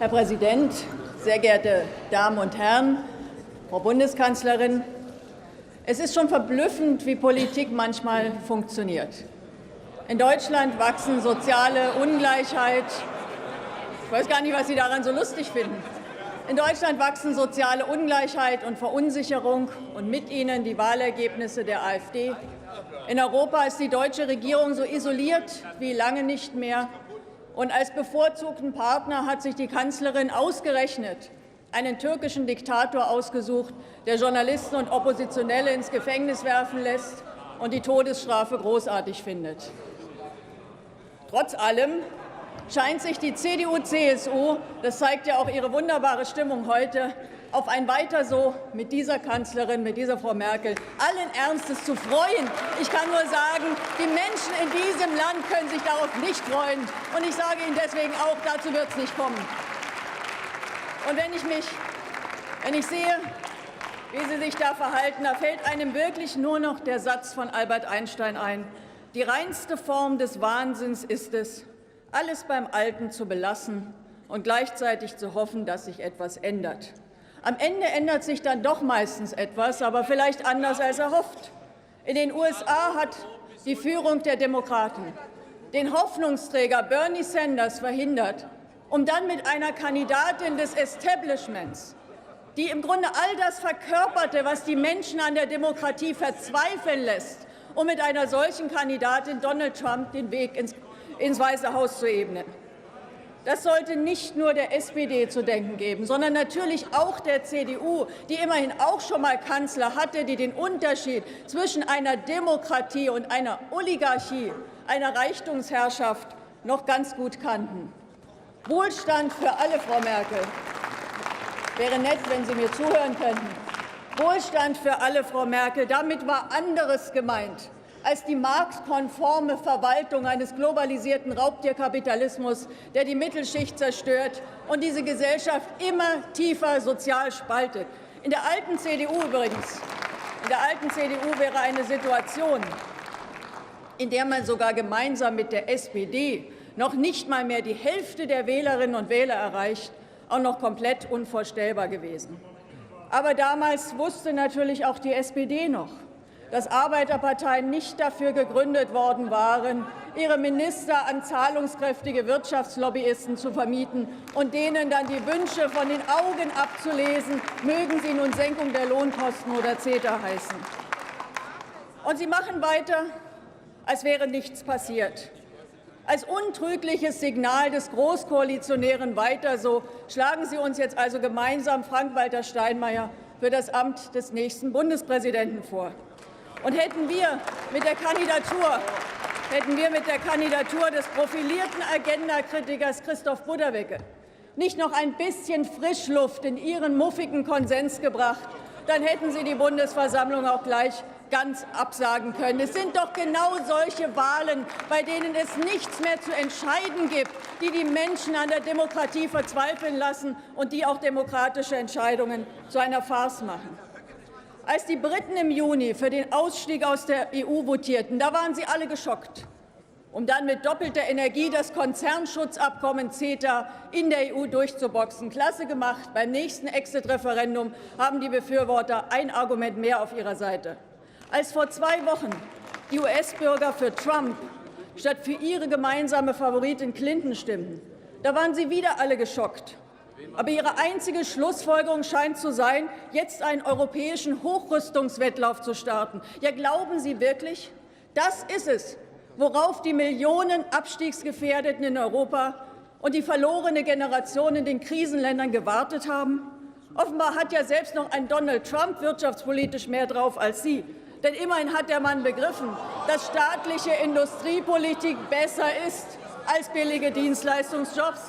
Herr Präsident, sehr geehrte Damen und Herren, Frau Bundeskanzlerin! Es ist schon verblüffend, wie Politik manchmal funktioniert. In Deutschland wachsen soziale Ungleichheit. Ich weiß gar nicht, was Sie daran so lustig finden. In Deutschland wachsen soziale Ungleichheit und Verunsicherung und mit ihnen die Wahlergebnisse der AfD. In Europa ist die deutsche Regierung so isoliert wie lange nicht mehr. Und als bevorzugten Partner hat sich die Kanzlerin ausgerechnet einen türkischen Diktator ausgesucht, der Journalisten und Oppositionelle ins Gefängnis werfen lässt und die Todesstrafe großartig findet. Trotz allem scheint sich die CDU/CSU, das zeigt ja auch ihre wunderbare Stimmung heute, auf ein Weiter so mit dieser Kanzlerin, mit dieser Frau Merkel, allen Ernstes zu freuen. Ich kann nur sagen, die Menschen in diesem Land können sich darauf nicht freuen. Und ich sage Ihnen deswegen auch, dazu wird es nicht kommen. Und wenn ich sehe, wie Sie sich da verhalten, da fällt einem wirklich nur noch der Satz von Albert Einstein ein. Die reinste Form des Wahnsinns ist es, alles beim Alten zu belassen und gleichzeitig zu hoffen, dass sich etwas ändert. Am Ende ändert sich dann doch meistens etwas, aber vielleicht anders als erhofft. In den USA hat die Führung der Demokraten den Hoffnungsträger Bernie Sanders verhindert, um dann mit einer Kandidatin des Establishments, die im Grunde all das verkörperte, was die Menschen an der Demokratie verzweifeln lässt, um mit einer solchen Kandidatin Donald Trump den Weg ins Weiße Haus zu ebnen. Das sollte nicht nur der SPD zu denken geben, sondern natürlich auch der CDU, die immerhin auch schon mal Kanzler hatte, die den Unterschied zwischen einer Demokratie und einer Oligarchie, einer Reichtumsherrschaft, noch ganz gut kannten. Wohlstand für alle, Frau Merkel. Wäre nett, wenn Sie mir zuhören könnten. Wohlstand für alle, Frau Merkel. Damit war anderes gemeint als die marktkonforme Verwaltung eines globalisierten Raubtierkapitalismus, der die Mittelschicht zerstört und diese Gesellschaft immer tiefer sozial spaltet. In der alten CDU übrigens, wäre eine Situation, in der man sogar gemeinsam mit der SPD noch nicht mal mehr die Hälfte der Wählerinnen und Wähler erreicht, auch noch komplett unvorstellbar gewesen. Aber damals wusste natürlich auch die SPD noch, dass Arbeiterparteien nicht dafür gegründet worden waren, ihre Minister an zahlungskräftige Wirtschaftslobbyisten zu vermieten und denen dann die Wünsche von den Augen abzulesen, mögen sie nun Senkung der Lohnkosten oder CETA heißen. Und sie machen weiter, als wäre nichts passiert. Als untrügliches Signal des Großkoalitionären Weiter so schlagen Sie uns jetzt also gemeinsam Frank-Walter Steinmeier für das Amt des nächsten Bundespräsidenten vor. Und hätten wir mit der Kandidatur des profilierten Agenda-Kritikers Christoph Budderwecke nicht noch ein bisschen Frischluft in Ihren muffigen Konsens gebracht, dann hätten Sie die Bundesversammlung auch gleich ganz absagen können. Es sind doch genau solche Wahlen, bei denen es nichts mehr zu entscheiden gibt, die die Menschen an der Demokratie verzweifeln lassen und die auch demokratische Entscheidungen zu einer Farce machen. Als die Briten im Juni für den Ausstieg aus der EU votierten, da waren sie alle geschockt, um dann mit doppelter Energie das Konzernschutzabkommen CETA in der EU durchzuboxen. Klasse gemacht. Beim nächsten Exit-Referendum haben die Befürworter ein Argument mehr auf ihrer Seite. Als vor 2 Wochen die US-Bürger für Trump statt für ihre gemeinsame Favoritin Clinton stimmten, da waren sie wieder alle geschockt. Aber ihre einzige Schlussfolgerung scheint zu sein, jetzt einen europäischen Hochrüstungswettlauf zu starten. Ja, glauben Sie wirklich, das ist es, worauf die Millionen Abstiegsgefährdeten in Europa und die verlorene Generation in den Krisenländern gewartet haben? Offenbar hat ja selbst noch ein Donald Trump wirtschaftspolitisch mehr drauf als Sie. Denn immerhin hat der Mann begriffen, dass staatliche Industriepolitik besser ist als billige Dienstleistungsjobs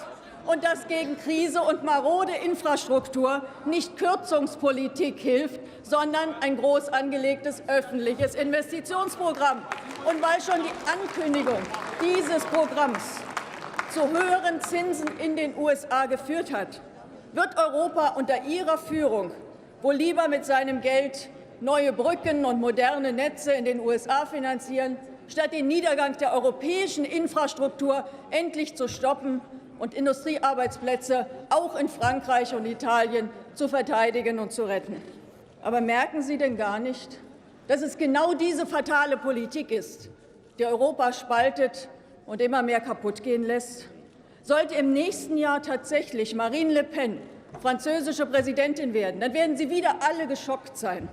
und dass gegen Krise und marode Infrastruktur nicht Kürzungspolitik hilft, sondern ein groß angelegtes öffentliches Investitionsprogramm. Und weil schon die Ankündigung dieses Programms zu höheren Zinsen in den USA geführt hat, wird Europa unter Ihrer Führung wohl lieber mit seinem Geld neue Brücken und moderne Netze in den USA finanzieren, statt den Niedergang der europäischen Infrastruktur endlich zu stoppen und Industriearbeitsplätze auch in Frankreich und Italien zu verteidigen und zu retten. Aber merken Sie denn gar nicht, dass es genau diese fatale Politik ist, die Europa spaltet und immer mehr kaputt gehen lässt? Sollte im nächsten Jahr tatsächlich Marine Le Pen französische Präsidentin werden, dann werden Sie wieder alle geschockt sein.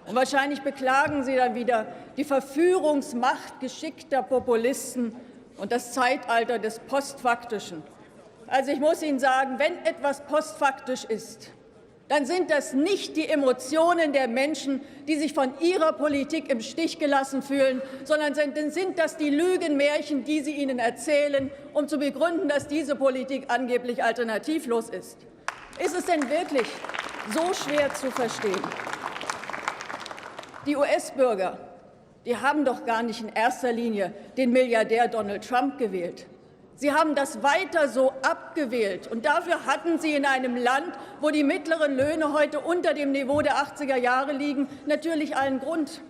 Und wahrscheinlich beklagen Sie dann wieder die Verführungsmacht geschickter Populisten und das Zeitalter des Postfaktischen. Also ich muss Ihnen sagen, wenn etwas postfaktisch ist, dann sind das nicht die Emotionen der Menschen, die sich von ihrer Politik im Stich gelassen fühlen, sondern sind das die Lügenmärchen, die Sie ihnen erzählen, um zu begründen, dass diese Politik angeblich alternativlos ist. Ist es denn wirklich so schwer zu verstehen? Die US-Bürger, die haben doch gar nicht in erster Linie den Milliardär Donald Trump gewählt. Sie haben das weiter so abgewählt. Und dafür hatten Sie in einem Land, wo die mittleren Löhne heute unter dem Niveau der 80er Jahre liegen, natürlich allen Grund.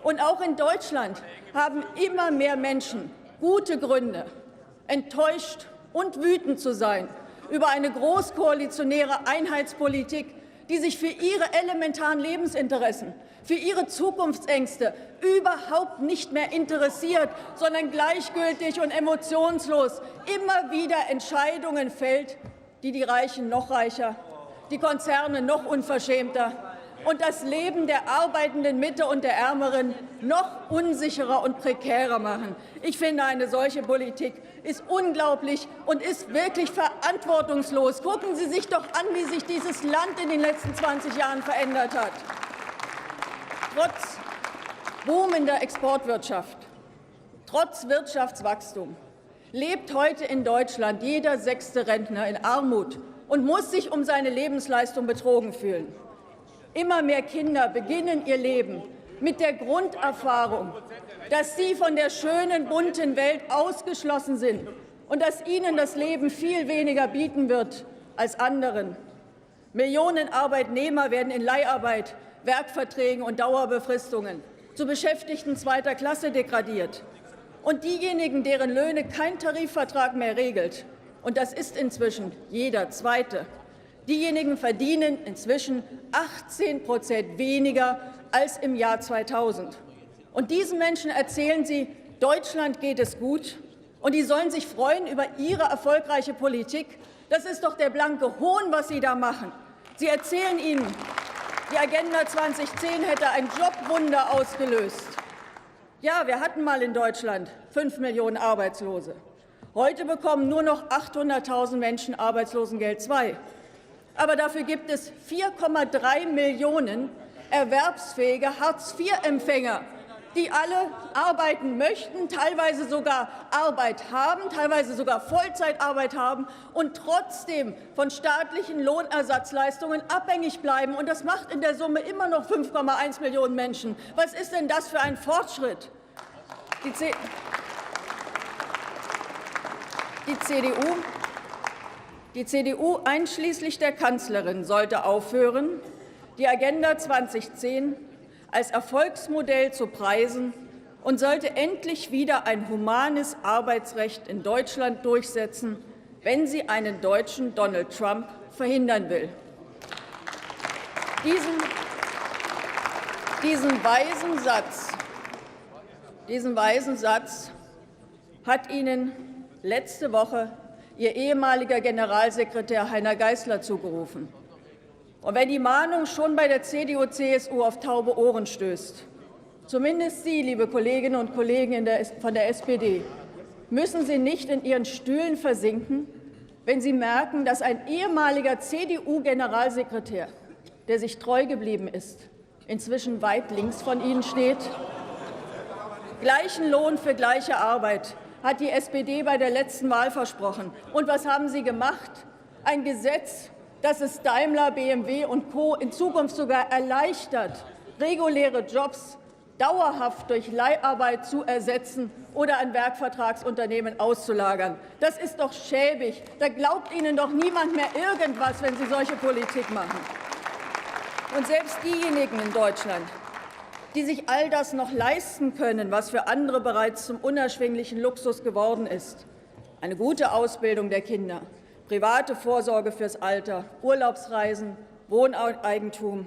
Und auch in Deutschland haben immer mehr Menschen gute Gründe, enttäuscht und wütend zu sein über eine großkoalitionäre Einheitspolitik, die sich für ihre elementaren Lebensinteressen, für ihre Zukunftsängste überhaupt nicht mehr interessiert, sondern gleichgültig und emotionslos immer wieder Entscheidungen fällt, die die Reichen noch reicher, die Konzerne noch unverschämter und das Leben der arbeitenden Mitte und der Ärmeren noch unsicherer und prekärer machen. Ich finde, eine solche Politik ist unglaublich und ist wirklich verantwortungslos. Gucken Sie sich doch an, wie sich dieses Land in den letzten 20 Jahren verändert hat. Trotz boomender Exportwirtschaft, trotz Wirtschaftswachstum lebt heute in Deutschland jeder 6. Rentner in Armut und muss sich um seine Lebensleistung betrogen fühlen. Immer mehr Kinder beginnen ihr Leben mit der Grunderfahrung, dass sie von der schönen, bunten Welt ausgeschlossen sind und dass ihnen das Leben viel weniger bieten wird als anderen. Millionen Arbeitnehmer werden in Leiharbeit, Werkverträgen und Dauerbefristungen zu Beschäftigten zweiter Klasse degradiert. Und diejenigen, deren Löhne kein Tarifvertrag mehr regelt, und das ist inzwischen jeder Zweite, diejenigen verdienen inzwischen 18% weniger als im Jahr 2000. Und diesen Menschen erzählen Sie, Deutschland geht es gut, und die sollen sich freuen über ihre erfolgreiche Politik. Das ist doch der blanke Hohn, was Sie da machen. Sie erzählen ihnen, die Agenda 2010 hätte ein Jobwunder ausgelöst. Ja, wir hatten mal in Deutschland 5 Millionen Arbeitslose. Heute bekommen nur noch 800.000 Menschen Arbeitslosengeld II. Aber dafür gibt es 4,3 Millionen erwerbsfähige Hartz-IV-Empfänger, die alle arbeiten möchten, teilweise sogar Arbeit haben, teilweise sogar Vollzeitarbeit haben und trotzdem von staatlichen Lohnersatzleistungen abhängig bleiben. Und das macht in der Summe immer noch 5,1 Millionen Menschen. Was ist denn das für ein Fortschritt? Die CDU einschließlich der Kanzlerin sollte aufhören, die Agenda 2010 als Erfolgsmodell zu preisen und sollte endlich wieder ein humanes Arbeitsrecht in Deutschland durchsetzen, wenn sie einen deutschen Donald Trump verhindern will. Diesen weisen Satz hat Ihnen letzte Woche Ihr ehemaliger Generalsekretär Heiner Geißler zugerufen. Und wenn die Mahnung schon bei der CDU/CSU auf taube Ohren stößt, zumindest Sie, liebe Kolleginnen und Kollegen von der SPD, müssen Sie nicht in Ihren Stühlen versinken, wenn Sie merken, dass ein ehemaliger CDU-Generalsekretär, der sich treu geblieben ist, inzwischen weit links von Ihnen steht. Gleichen Lohn für gleiche Arbeit hat die SPD bei der letzten Wahl versprochen. Und was haben Sie gemacht? Ein Gesetz, das es Daimler, BMW und Co. in Zukunft sogar erleichtert, reguläre Jobs dauerhaft durch Leiharbeit zu ersetzen oder an Werkvertragsunternehmen auszulagern. Das ist doch schäbig. Da glaubt Ihnen doch niemand mehr irgendwas, wenn Sie solche Politik machen. Und selbst diejenigen in Deutschland, die sich all das noch leisten können, was für andere bereits zum unerschwinglichen Luxus geworden ist, eine gute Ausbildung der Kinder, private Vorsorge fürs Alter, Urlaubsreisen, Wohneigentum.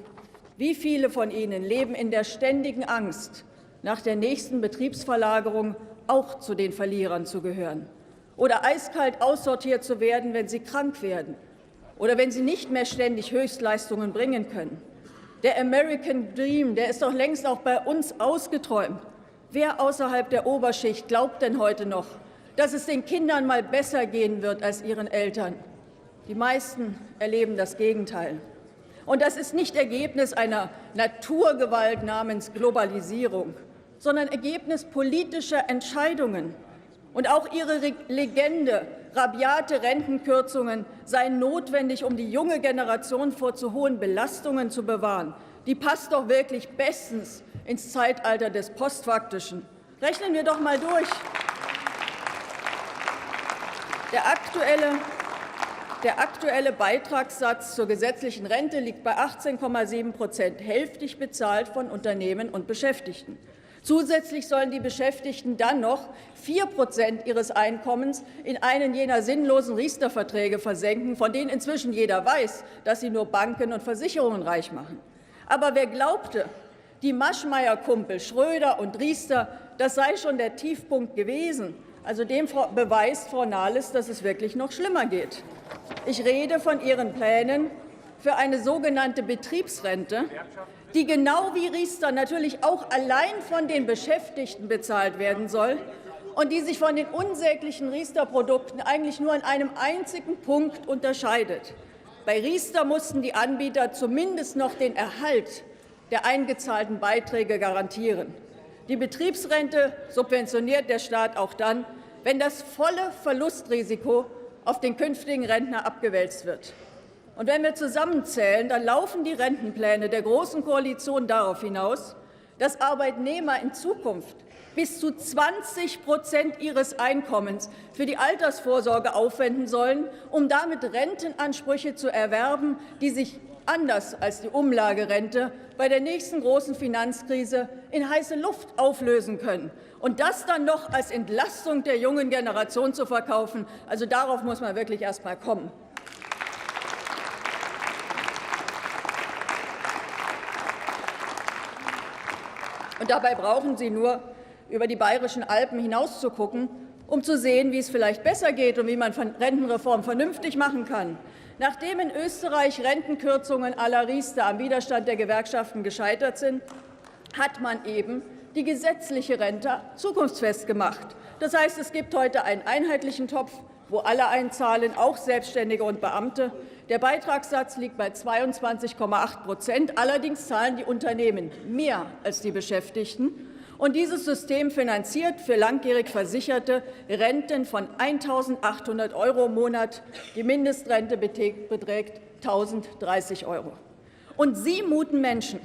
Wie viele von Ihnen leben in der ständigen Angst, nach der nächsten Betriebsverlagerung auch zu den Verlierern zu gehören oder eiskalt aussortiert zu werden, wenn sie krank werden oder wenn sie nicht mehr ständig Höchstleistungen bringen können? Der American Dream, der ist doch längst auch bei uns ausgeträumt. Wer außerhalb der Oberschicht glaubt denn heute noch, dass es den Kindern mal besser gehen wird als ihren Eltern? Die meisten erleben das Gegenteil. Und das ist nicht Ergebnis einer Naturgewalt namens Globalisierung, sondern Ergebnis politischer Entscheidungen. Und auch Ihre Legende, rabiate Rentenkürzungen seien notwendig, um die junge Generation vor zu hohen Belastungen zu bewahren, die passt doch wirklich bestens ins Zeitalter des Postfaktischen. Rechnen wir doch mal durch. Der aktuelle Beitragssatz zur gesetzlichen Rente liegt bei 18,7%, hälftig bezahlt von Unternehmen und Beschäftigten. Zusätzlich sollen die Beschäftigten dann noch 4% ihres Einkommens in einen jener sinnlosen Riester-Verträge versenken, von denen inzwischen jeder weiß, dass sie nur Banken und Versicherungen reich machen. Aber wer glaubte, die Maschmeyer-Kumpel Schröder und Riester, das sei schon der Tiefpunkt gewesen, also dem beweist Frau Nahles, dass es wirklich noch schlimmer geht. Ich rede von Ihren Plänen für eine sogenannte Betriebsrente, die genau wie Riester natürlich auch allein von den Beschäftigten bezahlt werden soll und die sich von den unsäglichen Riester-Produkten eigentlich nur an einem einzigen Punkt unterscheidet. Bei Riester mussten die Anbieter zumindest noch den Erhalt der eingezahlten Beiträge garantieren. Die Betriebsrente subventioniert der Staat auch dann, wenn das volle Verlustrisiko auf den künftigen Rentner abgewälzt wird. Und wenn wir zusammenzählen, dann laufen die Rentenpläne der Großen Koalition darauf hinaus, dass Arbeitnehmer in Zukunft bis zu 20% ihres Einkommens für die Altersvorsorge aufwenden sollen, um damit Rentenansprüche zu erwerben, die sich anders als die Umlagerente bei der nächsten großen Finanzkrise in heiße Luft auflösen können. Und das dann noch als Entlastung der jungen Generation zu verkaufen, also darauf muss man wirklich erst mal kommen. Und dabei brauchen Sie nur über die bayerischen Alpen hinaus zu gucken, um zu sehen, wie es vielleicht besser geht und wie man Rentenreform vernünftig machen kann. Nachdem in Österreich Rentenkürzungen à la Riester am Widerstand der Gewerkschaften gescheitert sind, hat man eben die gesetzliche Rente zukunftsfest gemacht. Das heißt, es gibt heute einen einheitlichen Topf, wo alle einzahlen, auch Selbstständige und Beamte. Der Beitragssatz liegt bei 22,8%. Allerdings zahlen die Unternehmen mehr als die Beschäftigten. Und dieses System finanziert für langjährig Versicherte Renten von 1.800 € im Monat. Die Mindestrente beträgt 1.030 €. Und Sie muten Menschen,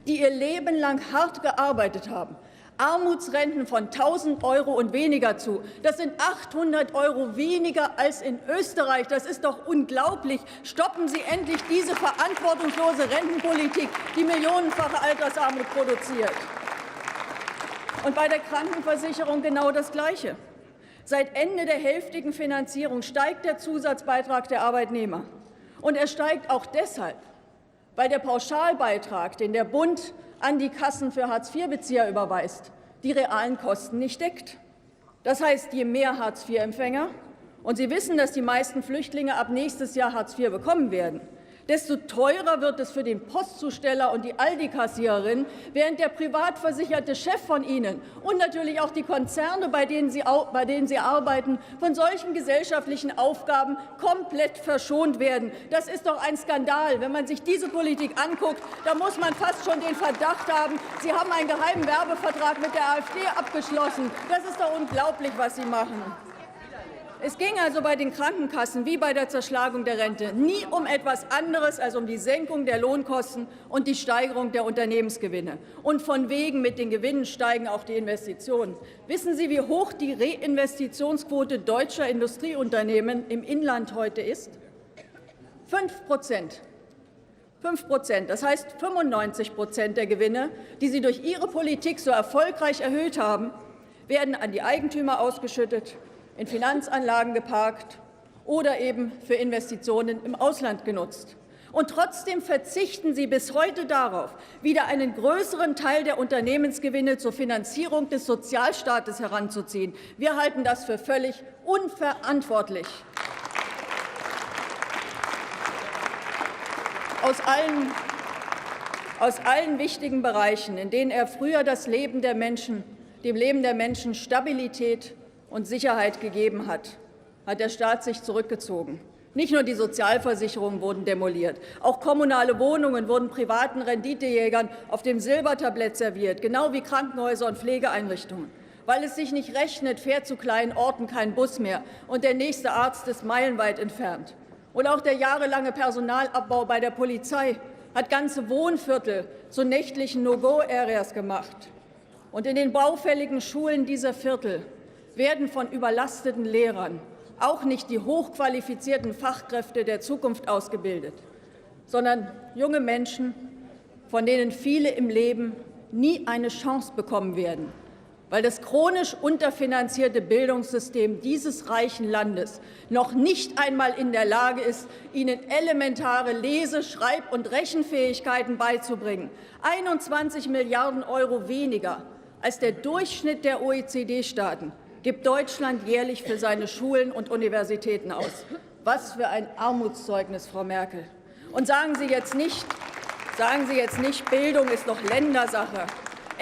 die ihr Leben lang hart gearbeitet haben, Armutsrenten von 1.000 € und weniger zu. Das sind 800 € weniger als in Österreich. Das ist doch unglaublich. Stoppen Sie endlich diese verantwortungslose Rentenpolitik, die millionenfache Altersarmut produziert. Und bei der Krankenversicherung genau das Gleiche. Seit Ende der hälftigen Finanzierung steigt der Zusatzbeitrag der Arbeitnehmer. Und er steigt auch deshalb, weil der Pauschalbeitrag, den der Bund an die Kassen für Hartz-IV-Bezieher überweist, die realen Kosten nicht deckt. Das heißt, je mehr Hartz-IV-Empfänger, und Sie wissen, dass die meisten Flüchtlinge ab nächstes Jahr Hartz IV bekommen werden, desto teurer wird es für den Postzusteller und die Aldi-Kassiererin, während der privat versicherte Chef von Ihnen und natürlich auch die Konzerne, bei denen Sie arbeiten, von solchen gesellschaftlichen Aufgaben komplett verschont werden. Das ist doch ein Skandal. Wenn man sich diese Politik anguckt, da muss man fast schon den Verdacht haben, Sie haben einen geheimen Werbevertrag mit der AfD abgeschlossen. Das ist doch unglaublich, was Sie machen. Es ging also bei den Krankenkassen wie bei der Zerschlagung der Rente nie um etwas anderes als um die Senkung der Lohnkosten und die Steigerung der Unternehmensgewinne. Und von wegen mit den Gewinnen steigen auch die Investitionen. Wissen Sie, wie hoch die Reinvestitionsquote deutscher Industrieunternehmen im Inland heute ist? 5%. 5%. Das heißt, 95% der Gewinne, die Sie durch Ihre Politik so erfolgreich erhöht haben, werden an die Eigentümer ausgeschüttet. in Finanzanlagen geparkt oder eben für Investitionen im Ausland genutzt. Und trotzdem verzichten Sie bis heute darauf, wieder einen größeren Teil der Unternehmensgewinne zur Finanzierung des Sozialstaates heranzuziehen. Wir halten das für völlig unverantwortlich. Aus allen wichtigen Bereichen, in denen er früher dem Leben der Menschen Stabilität und Sicherheit gegeben hat, hat der Staat sich zurückgezogen. Nicht nur die Sozialversicherungen wurden demoliert, auch kommunale Wohnungen wurden privaten Renditejägern auf dem Silbertablett serviert, genau wie Krankenhäuser und Pflegeeinrichtungen. Weil es sich nicht rechnet, fährt zu kleinen Orten kein Bus mehr, und der nächste Arzt ist meilenweit entfernt. Und auch der jahrelange Personalabbau bei der Polizei hat ganze Wohnviertel zu nächtlichen No-Go-Areas gemacht. Und in den baufälligen Schulen dieser Viertel werden von überlasteten Lehrern auch nicht die hochqualifizierten Fachkräfte der Zukunft ausgebildet, sondern junge Menschen, von denen viele im Leben nie eine Chance bekommen werden, weil das chronisch unterfinanzierte Bildungssystem dieses reichen Landes noch nicht einmal in der Lage ist, ihnen elementare Lese-, Schreib- und Rechenfähigkeiten beizubringen. 21 Milliarden € weniger als der Durchschnitt der OECD-Staaten gibt Deutschland jährlich für seine Schulen und Universitäten aus. Was für ein Armutszeugnis, Frau Merkel. Und sagen Sie jetzt nicht, Bildung ist doch Ländersache.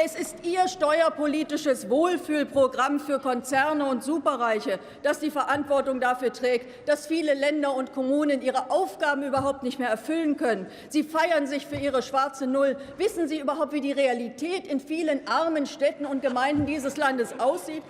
Es ist Ihr steuerpolitisches Wohlfühlprogramm für Konzerne und Superreiche, das die Verantwortung dafür trägt, dass viele Länder und Kommunen ihre Aufgaben überhaupt nicht mehr erfüllen können. Sie feiern sich für Ihre schwarze Null. Wissen Sie überhaupt, wie die Realität in vielen armen Städten und Gemeinden dieses Landes aussieht?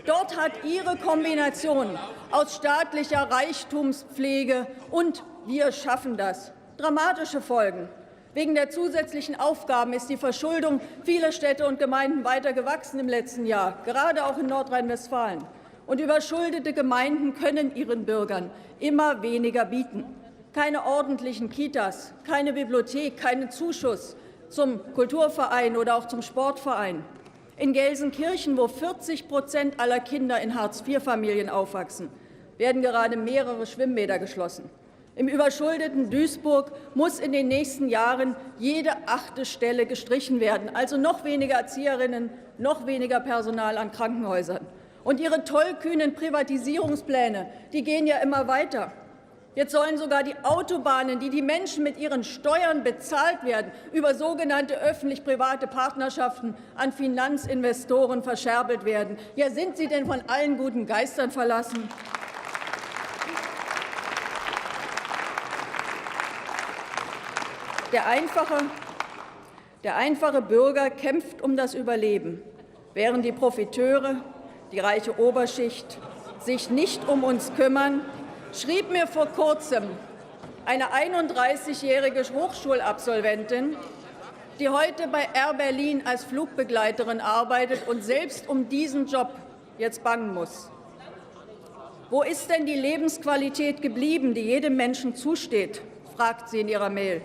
Dort hat Ihre Kombination aus staatlicher Reichtumspflege und wir schaffen das dramatische Folgen. Wegen der zusätzlichen Aufgaben ist die Verschuldung vieler Städte und Gemeinden weiter gewachsen im letzten Jahr, gerade auch in Nordrhein-Westfalen. Und überschuldete Gemeinden können ihren Bürgern immer weniger bieten. Keine ordentlichen Kitas, keine Bibliothek, keinen Zuschuss zum Kulturverein oder auch zum Sportverein. In Gelsenkirchen, wo 40% aller Kinder in Hartz-IV-Familien aufwachsen, werden gerade mehrere Schwimmbäder geschlossen. Im überschuldeten Duisburg muss in den nächsten Jahren jede 8. Stelle gestrichen werden, also noch weniger Erzieherinnen, noch weniger Personal an Krankenhäusern. Und Ihre tollkühnen Privatisierungspläne, die gehen ja immer weiter. Jetzt sollen sogar die Autobahnen, die die Menschen mit ihren Steuern bezahlt werden, über sogenannte öffentlich-private Partnerschaften an Finanzinvestoren verscherbelt werden. Ja, sind Sie denn von allen guten Geistern verlassen? Der einfache Bürger kämpft um das Überleben, während die Profiteure, die reiche Oberschicht, sich nicht um uns kümmern, schrieb mir vor kurzem eine 31-jährige Hochschulabsolventin, die heute bei Air Berlin als Flugbegleiterin arbeitet und selbst um diesen Job jetzt bangen muss. Wo ist denn die Lebensqualität geblieben, die jedem Menschen zusteht, fragt sie in ihrer Mail.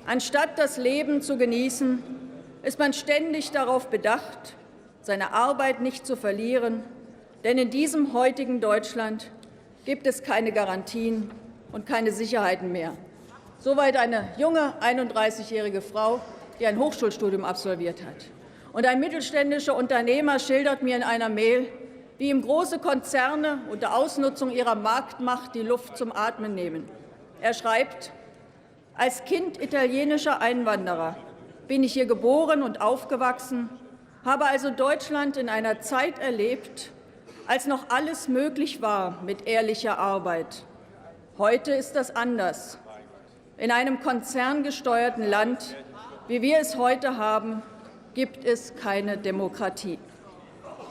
Anstatt das Leben zu genießen, ist man ständig darauf bedacht, seine Arbeit nicht zu verlieren, denn in diesem heutigen Deutschland gibt es keine Garantien und keine Sicherheiten mehr. Soweit eine junge 31-jährige Frau, die ein Hochschulstudium absolviert hat. Und ein mittelständischer Unternehmer schildert mir in einer Mail, wie ihm große Konzerne unter Ausnutzung ihrer Marktmacht die Luft zum Atmen nehmen. Er schreibt: Als Kind italienischer Einwanderer bin ich hier geboren und aufgewachsen, habe also Deutschland in einer Zeit erlebt, als noch alles möglich war mit ehrlicher Arbeit. Heute ist das anders. In einem konzerngesteuerten Land, wie wir es heute haben, gibt es keine Demokratie.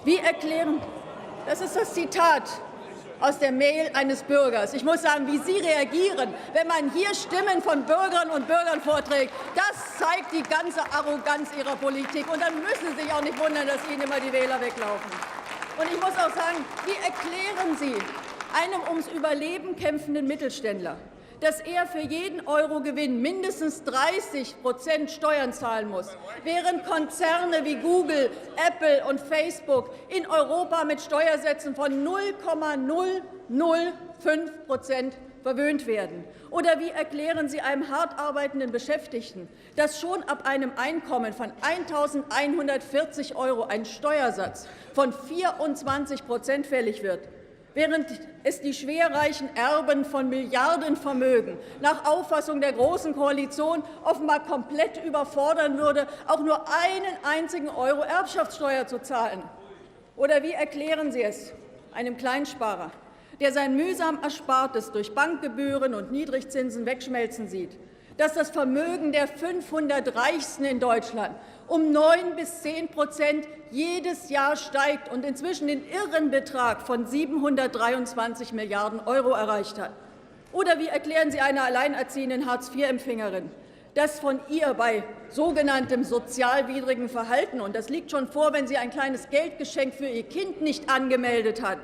Wie erklären, das ist das Zitat aus der Mail eines Bürgers. Ich muss sagen, wie Sie reagieren, wenn man hier Stimmen von Bürgerinnen und Bürgern vorträgt, das zeigt die ganze Arroganz Ihrer Politik. Und dann müssen Sie sich auch nicht wundern, dass Ihnen immer die Wähler weglaufen. Und ich muss auch sagen, wie erklären Sie einem ums Überleben kämpfenden Mittelständler, dass er für jeden Euro Gewinn mindestens 30% Steuern zahlen muss, während Konzerne wie Google, Apple und Facebook in Europa mit Steuersätzen von 0,005% verwöhnt werden? Oder wie erklären Sie einem hart arbeitenden Beschäftigten, dass schon ab einem Einkommen von 1.140 € ein Steuersatz von 24% fällig wird, während es die schwerreichen Erben von Milliardenvermögen nach Auffassung der Großen Koalition offenbar komplett überfordern würde, auch nur einen einzigen Euro Erbschaftssteuer zu zahlen? Oder wie erklären Sie es einem Kleinsparer, der sein mühsam Erspartes durch Bankgebühren und Niedrigzinsen wegschmelzen sieht, dass das Vermögen der 500 Reichsten in Deutschland um 9 bis 10% jedes Jahr steigt und inzwischen den irren Betrag von 723 Milliarden € erreicht hat? Oder wie erklären Sie einer alleinerziehenden Hartz-IV-Empfängerin, dass von ihr bei sogenanntem sozialwidrigen Verhalten, und das liegt schon vor, wenn sie ein kleines Geldgeschenk für ihr Kind nicht angemeldet hat,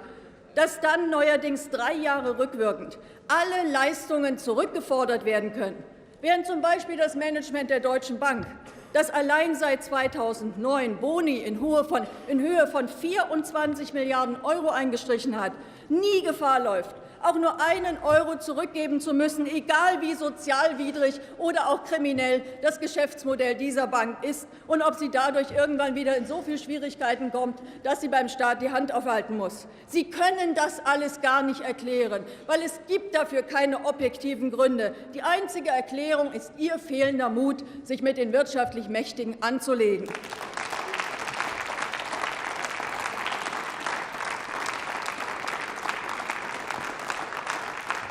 dass dann neuerdings 3 Jahre rückwirkend alle Leistungen zurückgefordert werden können, während zum Beispiel das Management der Deutschen Bank, das allein seit 2009 Boni in Höhe von 24 Milliarden € eingestrichen hat, nie Gefahr läuft, auch nur einen Euro zurückgeben zu müssen, egal wie sozialwidrig oder auch kriminell das Geschäftsmodell dieser Bank ist und ob sie dadurch irgendwann wieder in so viele Schwierigkeiten kommt, dass sie beim Staat die Hand aufhalten muss. Sie können das alles gar nicht erklären, weil es gibt dafür keine objektiven Gründe. Die einzige Erklärung ist Ihr fehlender Mut, sich mit den wirtschaftlich Mächtigen anzulegen.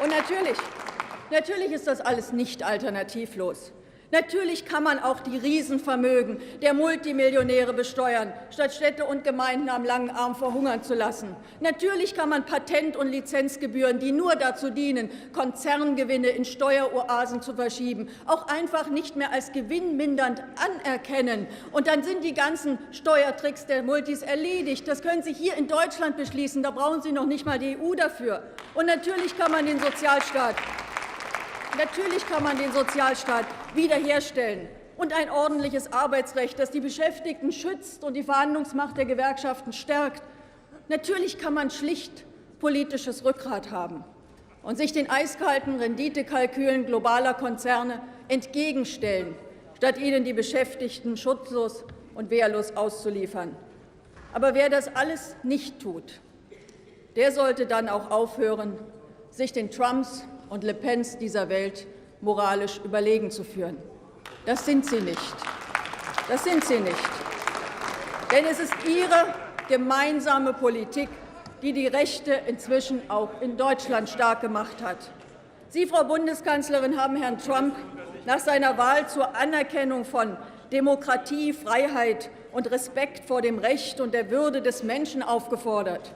Und natürlich ist das alles nicht alternativlos. Natürlich kann man auch die Riesenvermögen der Multimillionäre besteuern, statt Städte und Gemeinden am langen Arm verhungern zu lassen. Natürlich kann man Patent- und Lizenzgebühren, die nur dazu dienen, Konzerngewinne in Steueroasen zu verschieben, auch einfach nicht mehr als gewinnmindernd anerkennen. Und dann sind die ganzen Steuertricks der Multis erledigt. Das können Sie hier in Deutschland beschließen. Da brauchen Sie noch nicht mal die EU dafür. Und natürlich kann man den Sozialstaat wiederherstellen und ein ordentliches Arbeitsrecht, das die Beschäftigten schützt und die Verhandlungsmacht der Gewerkschaften stärkt. Natürlich kann man schlicht politisches Rückgrat haben und sich den eiskalten Renditekalkülen globaler Konzerne entgegenstellen, statt ihnen die Beschäftigten schutzlos und wehrlos auszuliefern. Aber wer das alles nicht tut, der sollte dann auch aufhören, sich den Trumps und Le Pens dieser Welt moralisch überlegen zu führen. Das sind sie nicht. Das sind sie nicht. Denn es ist Ihre gemeinsame Politik, die die Rechte inzwischen auch in Deutschland stark gemacht hat. Sie, Frau Bundeskanzlerin, haben Herrn Trump nach seiner Wahl zur Anerkennung von Demokratie, Freiheit und Respekt vor dem Recht und der Würde des Menschen aufgefordert.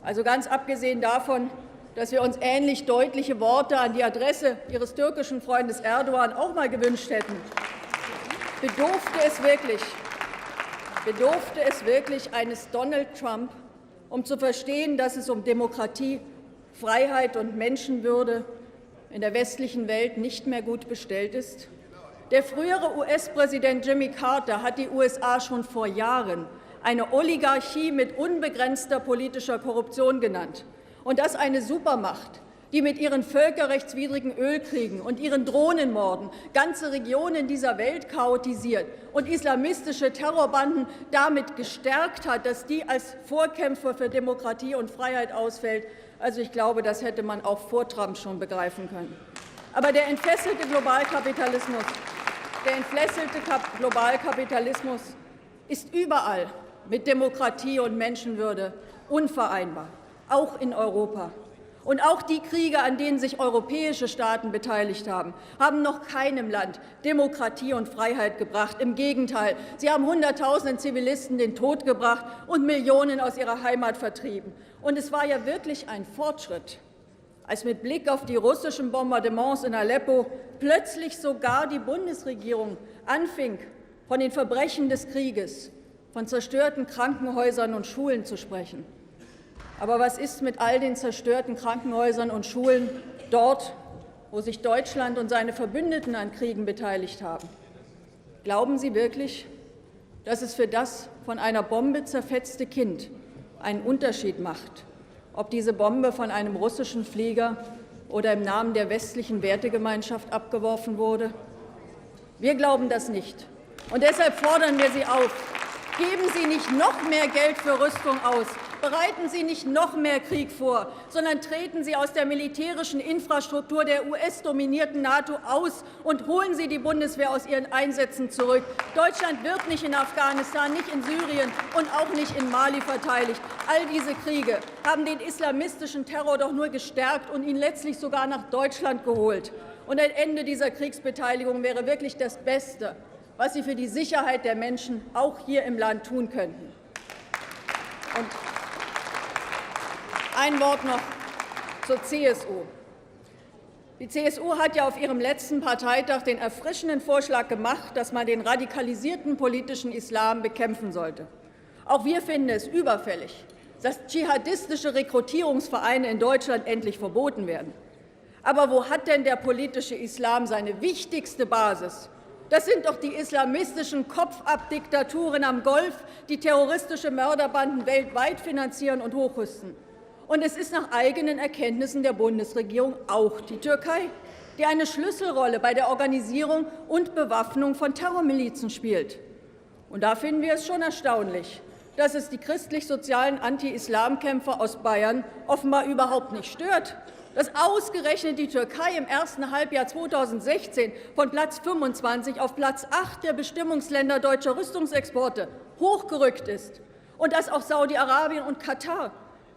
Also ganz abgesehen davon, dass wir uns ähnlich deutliche Worte an die Adresse Ihres türkischen Freundes Erdogan auch mal gewünscht hätten. Bedurfte es wirklich eines Donald Trump, um zu verstehen, dass es um Demokratie, Freiheit und Menschenwürde in der westlichen Welt nicht mehr gut bestellt ist? Der frühere US-Präsident Jimmy Carter hat die USA schon vor Jahren eine Oligarchie mit unbegrenzter politischer Korruption genannt. Und das eine Supermacht, die mit ihren völkerrechtswidrigen Ölkriegen und ihren Drohnenmorden ganze Regionen dieser Welt chaotisiert und islamistische Terrorbanden damit gestärkt hat, dass die als Vorkämpfer für Demokratie und Freiheit ausfällt. Also ich glaube, das hätte man auch vor Trump schon begreifen können. Aber der entfesselte Globalkapitalismus ist überall mit Demokratie und Menschenwürde unvereinbar, auch in Europa. Und auch die Kriege, an denen sich europäische Staaten beteiligt haben, haben noch keinem Land Demokratie und Freiheit gebracht. Im Gegenteil, sie haben Hunderttausenden Zivilisten den Tod gebracht und Millionen aus ihrer Heimat vertrieben. Und es war ja wirklich ein Fortschritt, als mit Blick auf die russischen Bombardements in Aleppo plötzlich sogar die Bundesregierung anfing, von den Verbrechen des Krieges, von zerstörten Krankenhäusern und Schulen zu sprechen. Aber was ist mit all den zerstörten Krankenhäusern und Schulen dort, wo sich Deutschland und seine Verbündeten an Kriegen beteiligt haben. Glauben Sie wirklich, dass es für das von einer Bombe zerfetzte Kind einen Unterschied macht, ob diese Bombe von einem russischen Flieger oder im Namen der westlichen Wertegemeinschaft abgeworfen wurde? Wir glauben das nicht. Und deshalb fordern wir Sie auf, geben Sie nicht noch mehr Geld für Rüstung aus, bereiten Sie nicht noch mehr Krieg vor, sondern treten Sie aus der militärischen Infrastruktur der US-dominierten NATO aus und holen Sie die Bundeswehr aus ihren Einsätzen zurück. Deutschland wird nicht in Afghanistan, nicht in Syrien und auch nicht in Mali verteidigt. All diese Kriege haben den islamistischen Terror doch nur gestärkt und ihn letztlich sogar nach Deutschland geholt. Und ein Ende dieser Kriegsbeteiligung wäre wirklich das Beste, was Sie für die Sicherheit der Menschen auch hier im Land tun könnten. Und ein Wort noch zur CSU. Die CSU hat ja auf ihrem letzten Parteitag den erfrischenden Vorschlag gemacht, dass man den radikalisierten politischen Islam bekämpfen sollte. Auch wir finden es überfällig, dass dschihadistische Rekrutierungsvereine in Deutschland endlich verboten werden. Aber wo hat denn der politische Islam seine wichtigste Basis? Das sind doch die islamistischen Kopfabdiktaturen am Golf, die terroristische Mörderbanden weltweit finanzieren und hochrüsten. Und es ist nach eigenen Erkenntnissen der Bundesregierung auch die Türkei, die eine Schlüsselrolle bei der Organisierung und Bewaffnung von Terrormilizen spielt. Und da finden wir es schon erstaunlich, dass es die christlich-sozialen Anti-Islam-Kämpfer aus Bayern offenbar überhaupt nicht stört, dass ausgerechnet die Türkei im ersten Halbjahr 2016 von Platz 25 auf Platz 8 der Bestimmungsländer deutscher Rüstungsexporte hochgerückt ist und dass auch Saudi-Arabien und Katar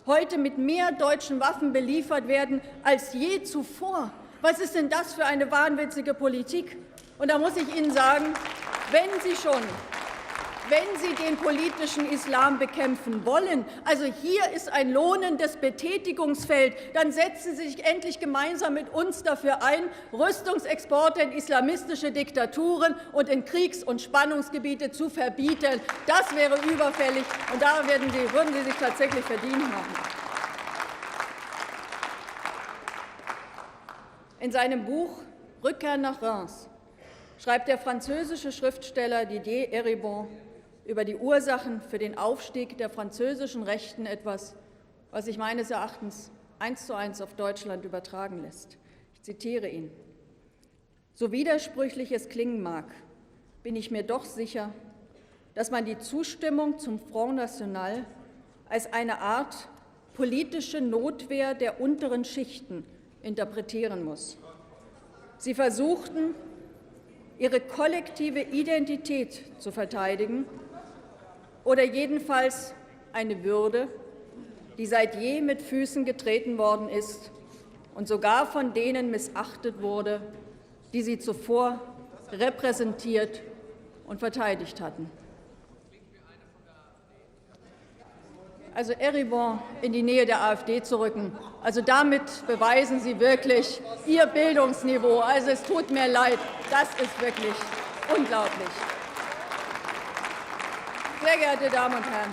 heute mit mehr deutschen Waffen beliefert werden als je zuvor. Was ist denn das für eine wahnwitzige Politik? Und da muss ich Ihnen sagen, wenn Sie den politischen Islam bekämpfen wollen, also hier ist ein lohnendes Betätigungsfeld, dann setzen Sie sich endlich gemeinsam mit uns dafür ein, Rüstungsexporte in islamistische Diktaturen und in Kriegs- und Spannungsgebiete zu verbieten. Das wäre überfällig, und da würden Sie sich tatsächlich verdient haben. In seinem Buch »Rückkehr nach Reims« schreibt der französische Schriftsteller Didier Eribon über die Ursachen für den Aufstieg der französischen Rechten etwas, was sich meines Erachtens 1:1 auf Deutschland übertragen lässt. Ich zitiere ihn: So widersprüchlich es klingen mag, bin ich mir doch sicher, dass man die Zustimmung zum Front National als eine Art politische Notwehr der unteren Schichten interpretieren muss. Sie versuchten, ihre kollektive Identität zu verteidigen oder jedenfalls eine Würde, die seit je mit Füßen getreten worden ist und sogar von denen missachtet wurde, die sie zuvor repräsentiert und verteidigt hatten. Also Eribon in die Nähe der AfD zu rücken, also damit beweisen Sie wirklich Ihr Bildungsniveau. Also es tut mir leid, das ist wirklich unglaublich. Sehr geehrte Damen und Herren,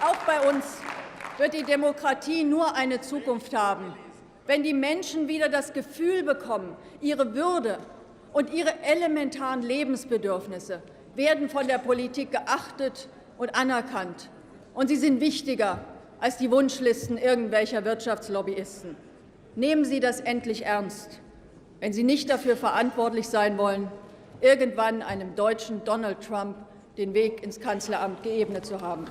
auch bei uns wird die Demokratie nur eine Zukunft haben, wenn die Menschen wieder das Gefühl bekommen, ihre Würde und ihre elementaren Lebensbedürfnisse werden von der Politik geachtet und anerkannt. Und sie sind wichtiger als die Wunschlisten irgendwelcher Wirtschaftslobbyisten. Nehmen Sie das endlich ernst, wenn Sie nicht dafür verantwortlich sein wollen, irgendwann einem deutschen Donald Trump den Weg ins Kanzleramt geebnet zu haben.